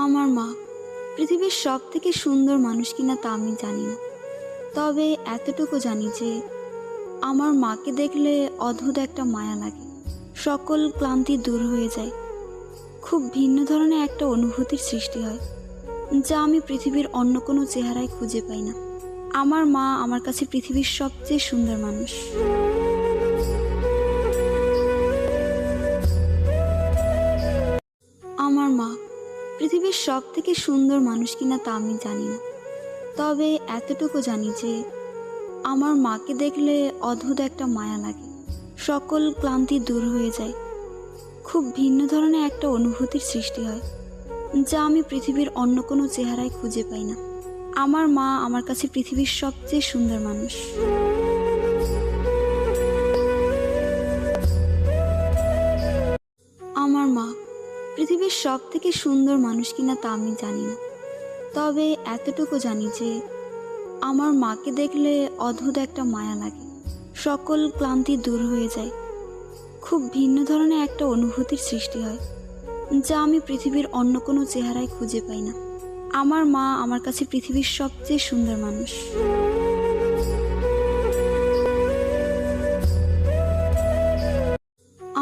আমার মা পৃথিবীর সবথেকে সুন্দর মানুষ কিনা তা আমি জানি না। তবে এতটুকু জানি যে আমার মাকে দেখলে অদ্ভুত একটা মায়া লাগে। সকল ক্লান্তি দূর হয়ে যায়। খুব ভিন্ন ধরনের একটা অনুভূতির সৃষ্টি হয়, যা আমি পৃথিবীর অন্য কোনো চেহারায় খুঁজে পাই না। আমার মা আমার কাছে পৃথিবীর সবচেয়ে সুন্দর মানুষ। আমার মা পৃথিবীর সবথেকে সুন্দর মানুষ কিনা তা আমি জানি না। তবে এতটুকু জানি যে আমার মাকে দেখলে অদ্ভুত একটা মায়া লাগে। সকল ক্লান্তি দূর হয়ে যায়। খুব ভিন্ন ধরনের একটা অনুভূতির সৃষ্টি হয়, যা আমি পৃথিবীর অন্য কোনো চেহারায় খুঁজে পাই না। আমার মা আমার কাছে পৃথিবীর সবচেয়ে সুন্দর মানুষ। আমার মা পৃথিবীর সবথেকে সুন্দর মানুষ কিনা তা আমি জানি না। তবে এতটুকু জানি যে আমার মাকে দেখলে অদ্ভুত একটা মায়া লাগে। সকল ক্লান্তি দূর হয়ে যায়। খুব ভিন্ন ধরনের একটা অনুভূতির সৃষ্টি হয়, যা আমি পৃথিবীর অন্য কোনো চেহারায় খুঁজে পাই না। আমার মা আমার কাছে পৃথিবীর সবচেয়ে সুন্দর মানুষ।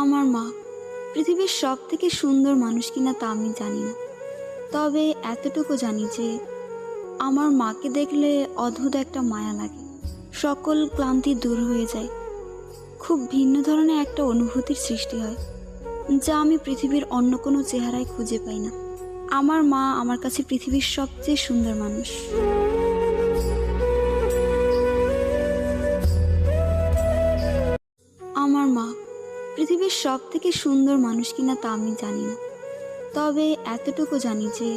আমার মা পৃথিবীর সবথেকে সুন্দর মানুষ কিনা তা আমি জানি না। তবে এতটুকু জানি যে আমার মাকে দেখলে অদ্ভুত একটা মায়া লাগে। সকল ক্লান্তি দূর হয়ে যায়। খুব ভিন্ন ধরনের একটা অনুভূতির সৃষ্টি হয়, যা আমি পৃথিবীর অন্য কোনো চেহারায় খুঁজে পাই না। আমার মা আমার কাছে পৃথিবীর সবচেয়ে সুন্দর মানুষ। আমার মা পৃথিবীর সবথেকে সুন্দর মানুষ কিনা তা আমি জানি না। তবে এতটুকু জানি যে